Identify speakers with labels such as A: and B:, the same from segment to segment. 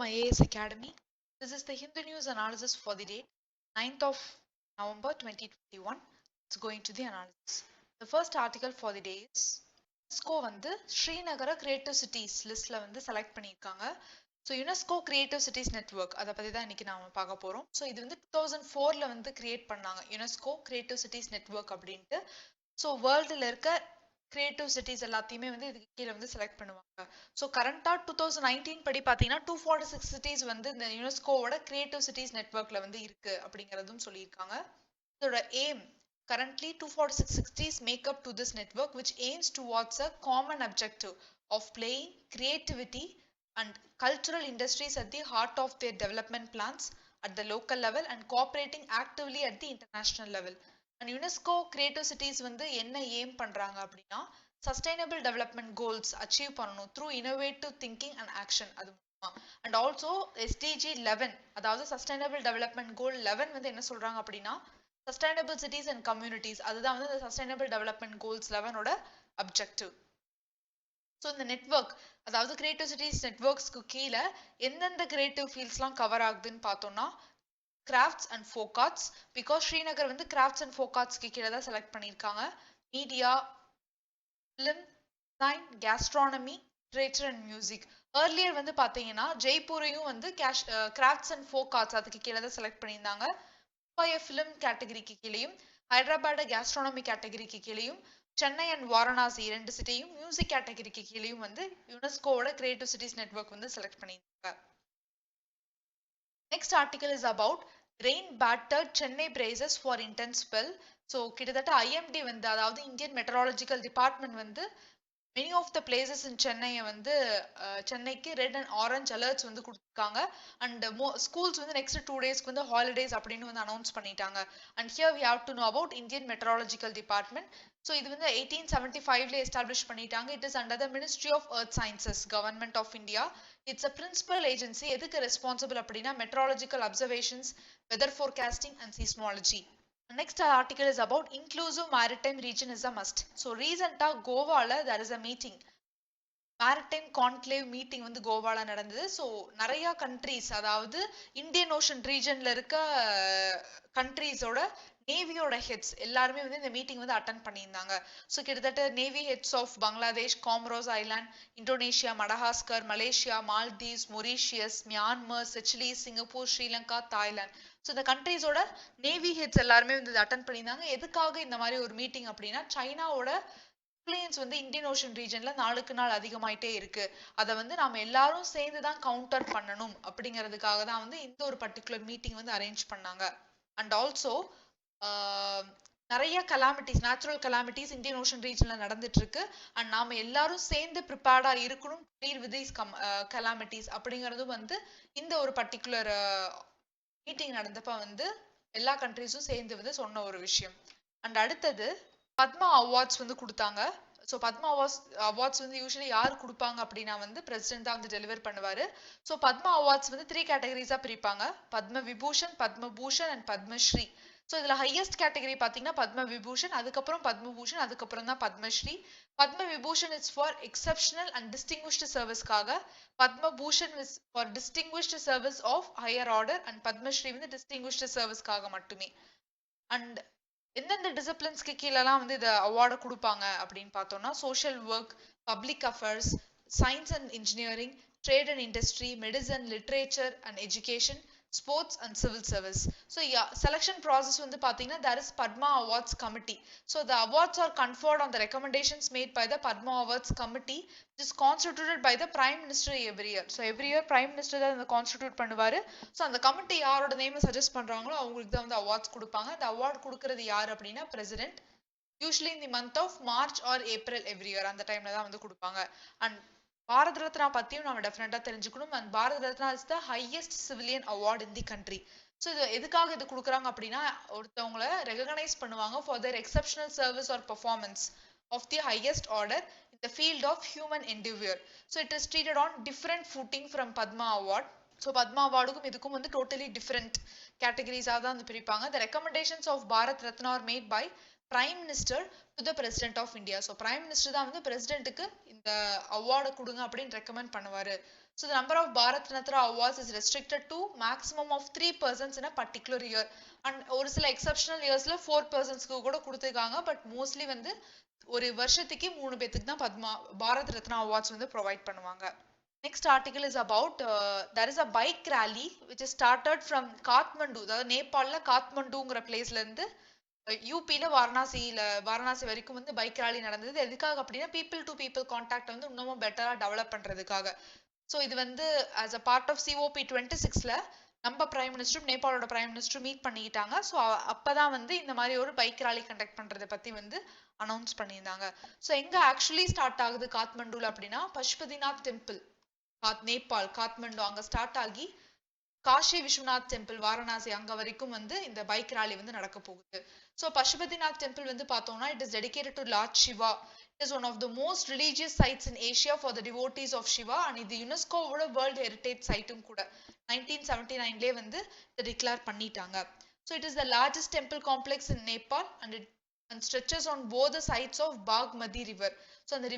A: IAS Academy. This is the Hindu News analysis for the date 9th of November 2021. Let's go into the analysis. The first article for the day is UNESCO வந்து ஸ்ரீநகர creative cities லிஸ்ட்ல வந்து select பண்ணியிருக்காங்க. So UNESCO creative cities network அதை பற்றி தான் இன்னைக்கு நாம பார்க்க போகிறோம். ஸோ இது வந்து 2004 வந்து கிரியேட் பண்ணாங்க யுனெஸ்கோ கிரியேட்டிவ் சிட்டிஸ் நெட்வொர்க் அப்படின்ட்டு. ஸோ வேர்ல்டில் இருக்க கிரியேட்டிவ் சிட்டிஸ் எல்லாத்தையுமே வந்து இதுக்கு கீழே வந்து செலக்ட் பண்ணுவாங்க. ஸோ கரண்டா 2019 படி பார்த்தீங்கன்னா 246 சிட்டிஸ் வந்து இந்த யுனெஸ்கோவோட கிரியேட்டிவ் சிட்டிஸ் நெட்வொர்க்ல வந்து இருக்கு அப்படிங்கிறதும் சொல்லியிருக்காங்க. இதோட aim currently 246 cities make up to this network which aims towards a common objective of playing creativity and cultural industries at the heart of their development plans at the local level and cooperating actively at the international level. And UNESCO creative cities வந்து என்ன aim பண்றாங்க அப்படின்னா sustainable development goals achieve பண்ணணும் through innovative thinking and action. அது and also SDG 11 அதாவது sustainable development goal 11 வந்து என்ன சொல்றாங்க அப்படின்னா sustainable cities and communities அதுதான் வந்து sustainable development goals 11 ஓட objective. ஸோ இந்த நெட்வொர்க் அதாவது கிரியேட்டிவ் சிட்டிஸ் நெட்வொர்க்ஸ்க்கு கீழே எந்தெந்த கிரியேட்டிவ் ஃபீல்ட்ஸ்லாம் கவர் ஆகுதுன்னு பார்த்தோம்னா crafts and folk arts, because Srinagar வந்து கிராஃப்ட்ஸ் அண்ட் ஃபோக் ஆர்ட்ஸ்க்கு கீழே தான் செலக்ட் பண்ணியிருக்காங்க. Media, film, design, gastronomy, literature and music. Earlier வந்து பார்த்தீங்கன்னா ஜெய்ப்பூரையும் வந்து கிராஃப்ட்ஸ் அண்ட் ஃபோக் ஆர்ட்ஸ் அதுக்கு கீழே தான் செலக்ட் பண்ணியிருந்தாங்க. ஃபிலிம் கேட்டகரிக்கு கீழேயும், ஹைதராபாத் கேஸ்ட்ரானமி கேட்டகரிக்கு கீழேயும், சென்னை அண்ட் வாரணாசி ரெண்டு சிட்டியும் மியூசிக் கேட்டகரிக்கு கீழேயும் வந்து யுனெஸ்கோவோட கிரியேட்டிவ் சிட்டிஸ் நெட்வொர்க் வந்து செலக்ட் பண்ணியிருக்காங்க. Next article is about rain battered Chennai braces for intense spell. So கிட்டத்தட்ட ஐஎம்டி வந்து அதாவது இந்தியன் மெட்ரலாஜிக்கல் டிபார்ட்மெண்ட் வந்து many of the places in Chennai வந்து சென்னைக்கு ரெட் அண்ட் ஆரஞ்ச் அலர்ட்ஸ் வந்து கொடுத்துருக்காங்க. அண்ட் ஸ்கூல்ஸ் வந்து நெக்ஸ்ட் 2 டேஸ்க்கு வந்து ஹாலிடேஸ் அப்படின்னு வந்து அனௌன்ஸ் பண்ணிட்டாங்க. And here we have to know about Indian meteorological department. So இது வந்து 1875 எஸ்டாப்ளிஷ் பண்ணிட்டாங்க. It is under the ministry of earth sciences, government of India. It's a principal agency. எதுக்கு ரெஸ்பான்சிபிள் அப்படின்னா meteorological observations, weather forecasting and seismology. Next article is about inclusive maritime region is a must. So recently கோவால there is a meeting, maritime conclave meeting வந்து கோவால நடந்தது. So நிறைய countries அதாவது Indian ocean ரீஜன்ல இருக்க கண்ட்ரீஸோட நேவியோட heads எல்லாருமே வந்து இந்த மீட்டிங் வந்து அட்டன் பண்ணியிருந்தாங்க. ஸோ கிட்டத்தட்ட navy heads of Bangladesh, Comoros island, Indonesia, Madagascar, Malaysia, Maldives, Mauritius, Myanmar, Seychelles, Singapore, Sri Lanka, Thailand. So இந்த கண்ட்ரீஸோட நேவி ஹெட்ஸ் எல்லாருமே வந்து அட்டன் பண்ணியிருந்தாங்க. எதுக்காக இந்த மாதிரி ஒரு மீட்டிங் அப்படின்னா சைனாவோட இன்ஃப்ளூயன்ஸ் வந்து இந்தியன் ஓஷன் ரீஜன்ல நாளுக்கு நாள் அதிகமாயிட்டே இருக்கு. அதை வந்து நாம எல்லாரும் சேர்ந்து தான் கவுண்டர் பண்ணணும் அப்படிங்கிறதுக்காக தான் வந்து இந்த ஒரு பர்டிகுலர் மீட்டிங் வந்து அரேஞ்ச் பண்ணாங்க. அண்ட் ஆல்சோ நிறைய calamities, natural calamities Indian ocean ரீஜன்ல நடந்துட்டு இருக்கு. அண்ட் நாம எல்லாரும் சேர்ந்து ப்ரிப்பேர்டா இருக்கணும் டீல் வித் தீஸ் கலாமிட்டிஸ் அப்படிங்கிறதும் வந்து இந்த ஒரு பர்டிகுலர் மீட்டிங் நடந்தப்ப வந்து எல்லா கண்ட்ரீஸும் சேர்ந்து வந்து சொன்ன ஒரு விஷயம். அண்ட் அடுத்தது பத்மா அவார்ட்ஸ் வந்து கொடுத்தாங்க. ஸோ பத்மா அவார்ட்ஸ் வந்து யூஸ்வலி யார் கொடுப்பாங்க அப்படின்னா வந்து பிரசிடென்ட் தான் வந்து டெலிவர் பண்ணுவாரு. ஸோ பத்மா அவார்ட்ஸ் வந்து 3 கேட்டகரிஸா பிரிப்பாங்க, பத்ம விபூஷன், பத்ம பூஷன் அண்ட் பத்மஸ்ரீ. ஸோ இதுல ஹையஸ்ட் கேட்டகரி பார்த்தீங்கன்னா பத்ம விபூஷன், அதுக்கப்புறம் பத்மபூஷன், அதுக்கப்புறம் தான் Padmashri. Padma Vibhushan is for exceptional and distinguished சர்வீஸ்க்காக, Padma Bhushan is for distinguished service of higher order and Padmashri வந்து டிஸ்டிங்விஷ்டு சர்வீஸ்க்காக மட்டுமே. அண்ட் எந்தெந்த டிசிப்ளின்ஸ்க்கு கீழெல்லாம் வந்து இதை அவார்டை கொடுப்பாங்க அப்படின்னு பார்த்தோம்னா social work, public affairs, science and engineering, trade and industry, medicine, literature and education, sports and civil service. So selection process வந்து பார்த்தீங்கன்னா there is Padma Awards Committee. So the awards are conferred on the recommendations made by the Padma Awards Committee, which is constituted by the Prime Minister every year. So every year Prime Minister தான் இந்த constitute பண்ணுவாரு. So அந்த committee யாரோட name suggest பண்றாங்களோ அவங்களுக்கு தான் வந்து awards கொடுப்பாங்க. இந்த அவார்ட் கொடுக்கறது யார் அப்படின்னா president. Usually in the month of March or April every year அந்த டைம்ல தான் வந்து கொடுப்பாங்க. அண்ட் பாரத் ரத்னா பத்தியும் நம்ம டெஃபினட்டா தெரிஞ்சுக்கணும். And Bharat Ratna is the highest civilian award in the country. So இது எதுக்காக இது கொடுக்குறாங்க அப்படின்னா ஒருத்தவங்களை ரெகனைஸ் பண்ணுவாங்க for their exceptional service or performance of the highest order in the field of human endeavour. So it is treated on different footing from Padma award. So Padma அவார்டுக்கும் இதுக்கும் வந்து டோட்டலி டிஃப்ரெண்ட் கேட்டகரிஸாக தான் வந்து பிரிப்பாங்க. The recommendations of Bharat Ratna are made by prime minister to the president of India. So prime minister தான் வந்து பிரசிடென்ட்டுக்கு இந்த அவார்டை கொடுங்க அப்படின்னு ரெக்கமெண்ட் பண்ணுவாரு. So the number of Bharat Ratna awards is restricted to maximum of 3 persons in a particular year. And ஒரு சில exceptional yearsல 4 personsக்கு கூட கொடுத்திருக்காங்க. But mostly வந்து ஒரு வருஷத்துக்கு 3 பேத்துக்கு தான் பாரத் ரத்னா அவார்ட்ஸ் வந்து ப்ரொவைட் பண்ணுவாங்க. Next article is about there is a bike rally which is started from Kathmandu, அதாவது நேபாளில் காத்மண்டுங்கிற பிளேஸ்ல இருந்து யூபியில் வாரணாசி வரைக்கும் வந்து பைக் ராலி நடந்தது. எதுக்காக அப்படின்னா பீப்புள் டு பீப்புள் கான்டாக்ட் வந்து இன்னமும் பெட்டராக டெவலப் பண்ணுறதுக்காக. ஸோ இது வந்து ஆஸ் அ பார்ட் ஆஃப் COP26ல நம்ம பிரைம் மினிஸ்டரும் நேபாளோட பிரைம் மினிஸ்டரும் மீட் பண்ணிக்கிட்டாங்க. ஸோ அப்போதான் வந்து இந்த மாதிரி ஒரு பைக் ராலி கண்டக்ட் பண்ணுறதை பற்றி வந்து அனௌன்ஸ் பண்ணியிருந்தாங்க. ஸோ எங்கே ஆக்சுவலி ஸ்டார்ட் ஆகுது காத்மண்டுல அப்படின்னா பசுபதிநாத் டெம்பிள், நேபாள் காத்மண்டு அங்கே ஸ்டார்ட் ஆகி காஷி விஸ்வநாத் டெம்பிள் வாரணாசி அங்க வரைக்கும் வந்து இந்த பைக் ராலி வந்து நடக்க போகுது. ஸோ பசுபதிநாத் டெம்பிள் வந்து பார்த்தோம்னா it is dedicated to lord Shiva. It is one of the most religious sites in Asia for the devotees of Shiva. And இது யுனெஸ்கோவோட வேர்ல்டு ஹெரிட்டேஜ் சைட்டும் கூட 1979லேயே வந்து இதை டிக்ளேர் பண்ணிட்டாங்க. So it is the largest temple complex in Nepal and stretches on both the sides of Bagmati river. So அந்த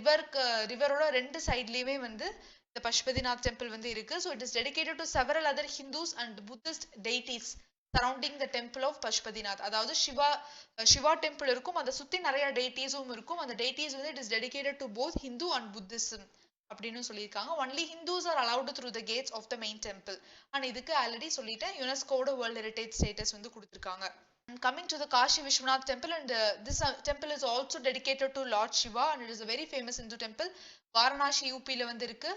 A: ரிவரோட ரெண்டு சைட்லேயுமே வந்து the Pashupatinath temple வந்து இருக்கு. So it is dedicated to several other Hindus and Buddhist deities surrounding the temple of Pashupatinath. அதாவது Siva temple இருக்கும், அதை சுத்தி நிறைய டெய்டிஸும் இருக்கும். அந்த டெய்டிஸ் வந்து it is dedicated to both Hindu and Buddhism அப்படின்னு சொல்லியிருக்காங்க. only Hindus are allowed through the gates of the main temple. and இதுக்கு ஆல்ரெடி சொல்லிட்டேன் யுனெஸ்கோட வேர்ல்ட் ஹெரிட்டேஜ் ஸ்டேட்டஸ் வந்து கொடுத்திருக்காங்க. And coming to the Kashi Vishwanath temple, and this temple is also dedicated to Lord Shiva, and it is a very famous Hindu temple. Varanasi UP-ல வந்து இருக்கு.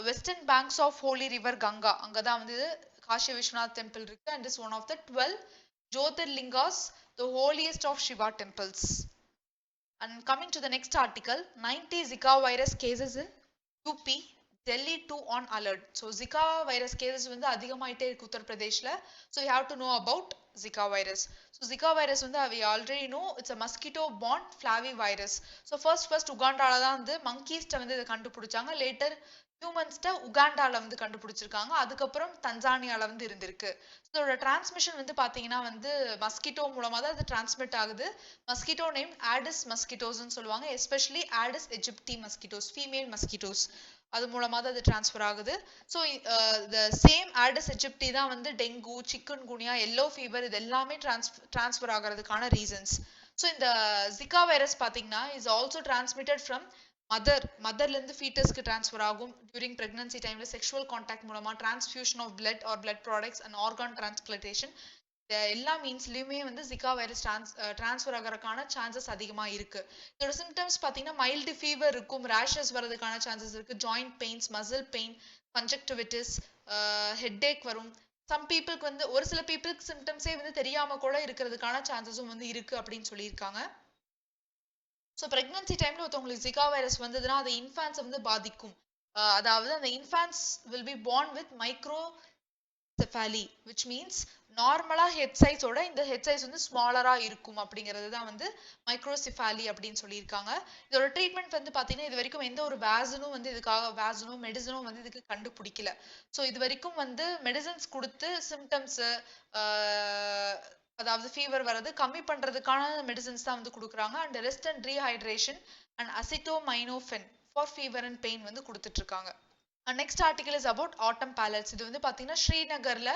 A: Western banks of holy river Ganga அங்கதான் வந்து Cauchy Viswanath temple இருக்கு. and is one of the 12 Jyotirlingas, the holiest of Shiva temples. And coming to the next article, 90 Zika virus cases in UP, Delhi 2 on alert. So Zika virus cases வந்து அதிகமாயிட்டே இருக்கு உத்தரப்பிரதேஷ்ல. So you have to know about Zika virus. So Zika virus வந்து we already know it's a mosquito borne flavivirus. So first உகாண்டால தான் வந்து monkeysட்ட வந்து இதை கண்டுபிடிச்சாங்க. Later ஹியூமன்ஸ்ட்ட உகாண்டால வந்து கண்டுபிடிச்சிருக்காங்க. அதுக்கப்புறம் தஞ்சானியால வந்து இருந்திருக்கு. இதோட டிரான்ஸ்மிஷன் வந்து பாத்தீங்கன்னா வந்து மஸ்கிட்டோ மூலமா தான் இது டிரான்ஸ்மிட் ஆகுது. மஸ்கிட்டோ நேம் ஆடிஸ் மஸ்கிட்டோஸ்ன்னு சொல்லுவாங்க. Especially Aedes aegypti mosquitoes, female mosquitoes, அது மூலமா தான் அது டிரான்ஸ்ஃபர் ஆகுது. So the same Aedes aegypti தான் வந்து dengue, chikungunya, yellow fever இது எல்லாமே டிரான்ஸ்ஃபர் ஆகிறதுக்கான ரீசன்ஸ். ஸோ இந்த ஜிகா வைரஸ் பார்த்தீங்கன்னா இஸ் ஆல்சோ டிரான்ஸ்மிட்டட் ஃப்ரம் மதர்ல இருந்து ஃபீட்டஸ்க்கு டிரான்ஸ்ஃபர் ஆகும். டியூரிங் பிரெக்னன்சி டைம்ல செக்ஷுவல் கான்டாக்ட் மூலமா transfusion of blood or blood products and organ transplantation எல்லா மீன்ஸ்லயுமே வந்து ஜிகா வைரஸ் டிரான்ஸ்ஃபர் ஆகிறதுக்கான சான்சஸ் அதிகமா இருக்கு. இதோட சிம்டம்ஸ் பாத்தீங்கன்னா மைல்டு ஃபீவர் இருக்கும், ரேஷஸ் வரதுக்கான சான்சஸ் இருக்கு, joint pains, muscle pain, conjunctivitis, headache வரும். சம் பீப்புளுக்கு வந்து ஒரு சில பீப்புளுக்கு சிம்டம்ஸே வந்து தெரியாம கூட இருக்கிறதுக்கான சான்சஸும் வந்து இருக்கு அப்படின்னு சொல்லியிருக்காங்க. ஸோ பிரெக்னன்சி டைம்ல ஒருத்தவங்களுக்கு ஜிகா வைரஸ் வந்ததுன்னா அது இன்ஃபான்ஸ் வந்து பாதிக்கும். அதாவது அந்த infants will be born with microcephaly, which means நார்மலா ஹெட் சைஸோட இந்த ஹெட் சைஸ் வந்து ஸ்மாலரா இருக்கும் அப்படிங்கிறது தான் வந்து மைக்ரோசிஃபாலி அப்படின்னு சொல்லியிருக்காங்க. இதோட ட்ரீட்மெண்ட் வந்து பாத்தீங்கன்னா இது வரைக்கும் எந்த ஒரு வேக்சினும் வந்து இதுக்காக மெடிசனும் வந்து இதுக்கு கண்டுபிடிக்கல. ஸோ இது வரைக்கும் வந்து மெடிசன்ஸ் கொடுத்து சிம்டம்ஸ் அதாவது ஃபீவர் வர்றது கம்மி பண்றதுக்கான மெடிசன்ஸ் தான் வந்து கொடுக்குறாங்க. And rest and rehydration and acetaminophen for fever and pain வந்து கொடுத்துட்டு இருக்காங்க. Next article is about autumn palettes. இது வந்து பாத்தீங்கன்னா ஸ்ரீநகர்ல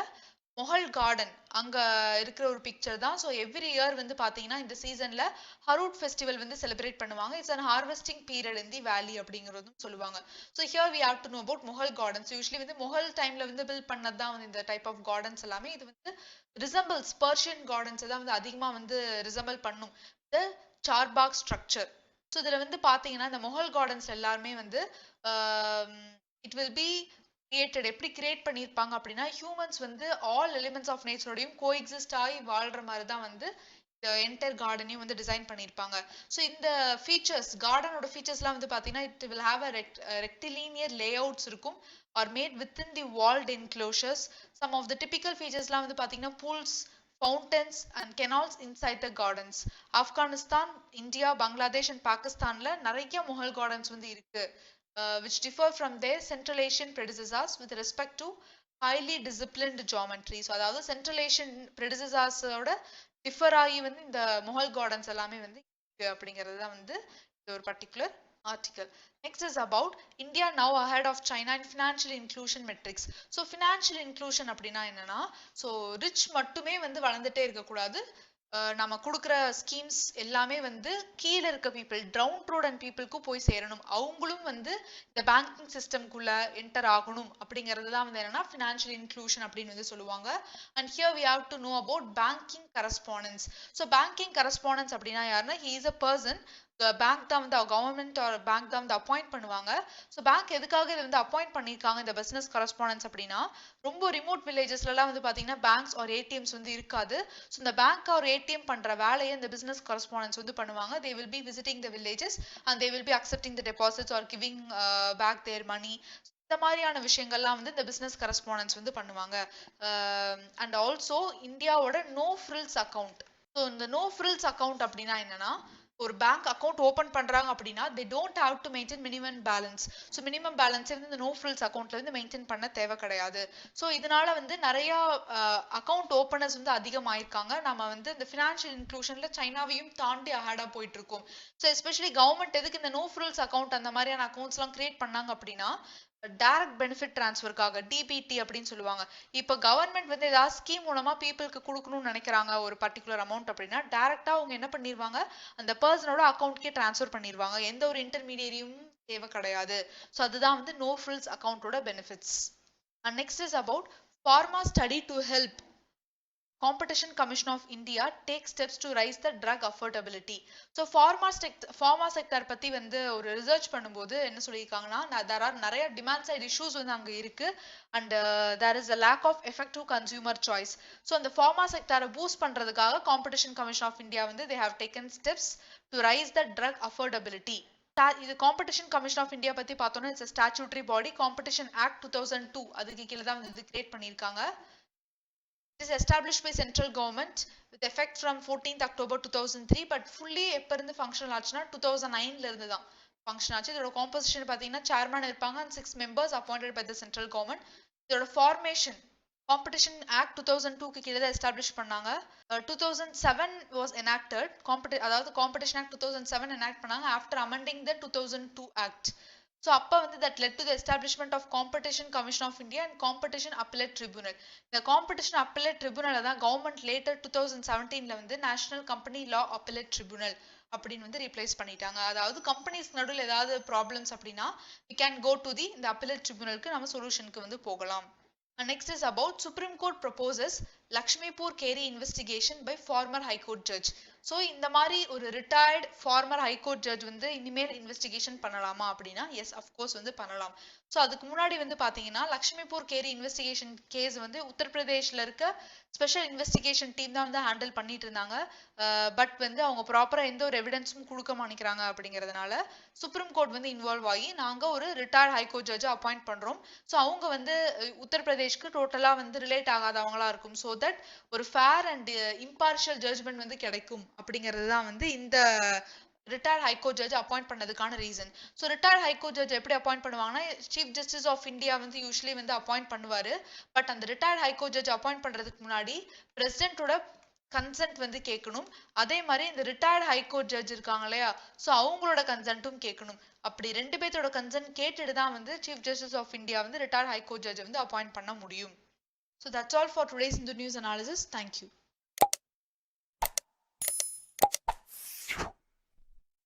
A: மொஹல் கார்டன் அங்க இருக்கிற ஒரு பிக்சர் தான். ஸோ எவ்ரி இயர் வந்து பாத்தீங்கன்னா இந்த சீசன்ல ஹரூட் ஃபெஸ்டிவல் வந்து செலிப்ரேட் பண்ணுவாங்க. It's an harvesting period in the valley அப்படிங்கிறதும் சொல்லுவாங்க. So here we have to know about Mughal gardens. Usually வந்து மொஹல் டைம்ல வந்து பில்ட் பண்ணது தான் வந்து இந்த டைப் ஆஃப் கார்டன்ஸ் எல்லாமே. இது வந்து ரிசம்பிள்ஸ் பர்ஷியன் கார்டன்ஸ் தான் வந்து அதிகமா வந்து ரிசம்பிள் பண்ணும் த சார்பாக் ஸ்ட்ரக்சர். ஸோ இதுல வந்து பாத்தீங்கன்னா இந்த மொஹல் கார்டன்ஸ் எல்லாருமே வந்து இட் வில் பி கிரியேட்டட் எப்படி கிரியேட் பண்ணியிருப்பாங்க அப்படின்னா ஹியூமன்ஸ் வந்து ஆல் எலிமெண்ட்ஸ் ஆஃப் நேச்சரோடையும் கோஎக்ஸிஸ்ட் ஆகி வாழ்ற மாதிரி தான் வந்து இந்த என்டையர் கார்டனையும் வந்து டிசைன் பண்ணியிருப்பாங்க. ஸோ இந்த ஃபீச்சர்ஸ் கார்டனோட ஃபீச்சர்ஸ்லாம் வந்து பார்த்தீங்கன்னா it will have a rectilinear layouts இருக்கும் or made within the walled enclosures. Some of the typical ஃபீச்சர்ஸ்லாம் வந்து பார்த்தீங்கன்னா pools, fountains and canals inside the gardens. Afghanistan, India, Bangladesh and பாகிஸ்தான்ல நிறைய மொஹல் கார்டன்ஸ் வந்து இருக்கு. Which differ from their Central Asian predecessors with respect to highly disciplined geometry. So அதாவது Central Asian predecessors ஓட differ ஆகி வந்து இந்த மொஹல் கார்டன்ஸ் எல்லாமே வந்து அப்படிங்கிறது தான் வந்து இது ஒரு particular article. Next is about India now ahead of China in financial inclusion metrics. So financial inclusion அப்படின்னா என்னன்னா, so rich மட்டுமே வந்து வளர்ந்துட்டே இருக்கக்கூடாது. நம்ம கொடுக்குற ஸ்கீம்ஸ் எல்லாமே வந்து கீழே இருக்க பீப்புள், டவுன் ரோட் பீப்புளுக்கு போய் சேரணும். அவங்களும் வந்து இந்த பேங்கிங் சிஸ்டம்குள்ள என்டர் ஆகணும் அப்படிங்கிறது தான் வந்து என்னன்னா ஃபினான்ஷியல் இன்க்ளூஷன் அப்படின்னு வந்து சொல்லுவாங்க. And here we have to know about banking correspondents. So banking correspondents அப்படின்னா யாருன்னா, he is a person, bank தான் வந்து கவர்மெண்ட் ஆர் பேங்க் தான் வந்து அப்பாயிண்ட் பண்ணுவாங்க. ஸோ பேங்க் எதுக்காக இதை வந்து அப்பாயிண்ட் பண்ணியிருக்காங்க இந்த பிசினஸ் கரஸ்பாண்டன்ஸ் அப்படின்னா, ரொம்ப ரிமோட் வில்லேஜஸ்லாம் வந்து பார்த்தீங்கன்னா பேங்க்ஸ் ஆர் ஏடிஎம்ஸ் வந்து இருக்காது. ஸோ இந்த பேங்க் ஆர் ஏடிஎம் பண்ற வேலையை இந்த பிசினஸ் கரஸ்பாண்டன்ஸ் வந்து பண்ணுவாங்க. They will be visiting the villages and they will be accepting the deposits or giving back their money. இந்த மாதிரியான விஷயங்கள்லாம் வந்து இந்த பிசினஸ் கரஸ்பாண்டன்ஸ் வந்து பண்ணுவாங்க. அண்ட் ஆல்சோ இந்தியாவோட நோ ஃப்ரில்ஸ் அக்கௌண்ட். ஸோ இந்த நோ ஃப்ரில்ஸ் அக்கௌண்ட் அப்படின்னா என்னன்னா, ஒரு பேங்க் அக்கௌண்ட் ஓபன் பண்றாங்க அப்படின்னா they don't have to maintain minimum balance. So minimum balance வந்து இந்த நோ ஃப்ரில்ஸ் அக்கௌண்ட்ல வந்து மெயின்டைன் பண்ண தேவை கிடையாது. ஸோ இதனால வந்து நிறைய அக்கௌண்ட் ஓப்பனர்ஸ் வந்து அதிகமாயிருக்காங்க. நம்ம வந்து இந்த ஃபினான்ஷியல் இன்க்ளூஷன்ல சைனாவையும் தாண்டி அஹேடா போயிட்டு இருக்கோம். ஸோ எஸ்பெஷலி கவர்மெண்ட் எதுக்கு இந்த நோ ஃப்ரில்ஸ் அக்கௌண்ட் அந்த மாதிரியான அக்கௌண்ட்ஸ் எல்லாம் கிரியேட் பண்ணாங்க அப்படின்னா, டைரக்ட் பெனிஃபிட் டிரான்ஸ்ஃபருக்காக, டிபிடி அப்படின்னு சொல்லுவாங்க. இப்போ கவர்மெண்ட் வந்து ஏதாவது ஸ்கீம் மூலமா பீப்புளுக்கு கொடுக்கணும்னு நினைக்கிறாங்க ஒரு பர்டிகுலர் அமௌண்ட் அப்படின்னா, டைரக்டா அவங்க என்ன பண்ணிடுவாங்க, அந்த பர்சனோட அக்கௌண்ட்கே டிரான்ஸ்ஃபர் பண்ணிடுவாங்க. எந்த ஒரு இன்டர்மீடியரியும் தேவை கிடையாது. ஸோ அதுதான் வந்து நோ ஃப்ரில்ஸ் அக்கௌண்டோட benefits. And next is about pharma study to help Competition Commission of India takes steps to raise the drug affordability. So pharma sector பத்தி வந்து ஒரு ரிசர்ச் பண்ணும்போது என்ன சொல்லியிருக்காங்கன்னா, there are நிறைய demand side issues வந்து அங்க இருக்கு and there is a lack of effective consumer choice. So அந்த pharma sector பூஸ்ட் பண்றதுக்காக Competition Commission of India வந்து they have taken steps to raise the drug affordability. இது competition commission of India பத்தி பார்த்தோம்னா, it's statutory body. Competition act 2002 அதுக்கு கீழே தான் வந்து கிரியேட் பண்ணியிருக்காங்க. It is established by central government with effect from 14th October 2003, but fully எப்ப இருந்து ஃபங்க்ஷனல் ஆச்சுன்னா 2009ல இருந்து தான் ஃபங்க்ஷன் ஆச்சு. இதோட காம்போசிஷன் பார்த்தீங்கன்னா சேர்மன் இருப்பாங்க and 6 members appointed by the central government. இதோட ஃபார்மேஷன் காம்படிஷன் ஆக்ட் 2002க்கு கீழே தான் எஸ்டாப்ளிஷ் பண்ணாங்க. 2007 was enacted, அதாவது காம்படிஷன் ஆக்ட் 2007 enact பண்ணாங்க after amending the 2002 act. So அப்ப வந்து that led to the establishment of Competition Commission of India and Competition Appellate Tribunal. இந்த Competition Appellate Tribunal தான் government later 2017ல வந்து National Company Law Appellate Tribunal அப்படின்னு வந்து replace பண்ணிட்டாங்க. அதாவது கம்பெனிஸ் நடுவில் ஏதாவது ப்ராப்ளம்ஸ் அப்படின்னா we can go to the இந்த Appellate Tribunalக்கு நம்ம சொல்யூஷனுக்கு வந்து போகலாம். And next is about Supreme Court proposes Lakshmipur Keri investigation by former High Court judge. So இந்த மாதிரி ஒரு ரிட்டையர்ட் ஃபார்மர் ஹைகோர்ட் ஜட்ஜ் வந்து இனிமேல் இன்வெஸ்டிகேஷன் பண்ணலாமா அப்படின்னா, எஸ் அஃப்கோர்ஸ் வந்து பண்ணலாம். ஸோ அதுக்கு முன்னாடி வந்து பார்த்தீங்கன்னா, லக்ஷ்மிபூர் கேரி இன்வெஸ்டிகேஷன் கேஸ் வந்து உத்தரப்பிரதேஷ்ல இருக்க ஸ்பெஷல் இன்வெஸ்டிகேஷன் டீம் தான் வந்து ஹேண்டில் பண்ணிட்டு இருந்தாங்க. பட் வந்து அவங்க ப்ராப்பராக எந்த ஒரு எவிடன்ஸும் கொடுக்க மாட்டேங்கிறாங்க அப்படிங்கிறதுனால சுப்ரீம் கோர்ட் வந்து இன்வால்வ் ஆகி நாங்கள் ஒரு ரிட்டையர்ட் ஹைகோர்ட் ஜட்ஜை அப்பாயிண்ட் பண்ணுறோம். ஸோ அவங்க வந்து உத்தரப்பிரதேஷ்க்கு டோட்டலாக வந்து ரிலேட் ஆகாதவங்களா இருக்கும். ஸோ தட் ஒரு ஃபேர் அண்ட் இம்பார்ஷியல் ஜட்ஜ்மெண்ட் வந்து கிடைக்கும் அப்படிங்கிறது தான் வந்து இந்த ரிட்டையர்ட் ஹைகோர்ட் ஜட்ஜ் அப்பாயிண்ட் பண்ணதுக்கான reason. So retired high court judge எப்படி அப்பாயிண்ட் பண்ணுவாங்கன்னா, சீஃப் ஜஸ்டிஸ் ஆஃப் இந்தியா வந்து யூஸ்வலி வந்து அப்பாயிண்ட் பண்ணுவாரு. பட் அந்த ரிட்டையர்ட் ஹைகோர்ட் ஜட்ஜ் அப்பாயிண்ட் பண்றதுக்கு முன்னாடி பிரசிடென்ட்டோட கன்சென்ட் வந்து கேட்கணும். அதே மாதிரி இந்த ரிட்டையர்ட் ஹைகோர்ட் ஜட்ஜ் இருக்காங்க இல்லையா, ஸோ அவங்களோட கன்சென்ட்டும் கேட்கணும். அப்படி ரெண்டு பேர்த்தோட கன்சென்ட் கேட்டுட்டு தான் வந்து சீஃப் ஜஸ்டிஸ் ஆஃப் இந்தியா வந்து ரிட்டையர்ட் ஹைகோர்ட் ஜட்ஜ் வந்து அப்பாயிண்ட் பண்ண முடியும். So that's all for today's Hindu News Analysis. Thank you.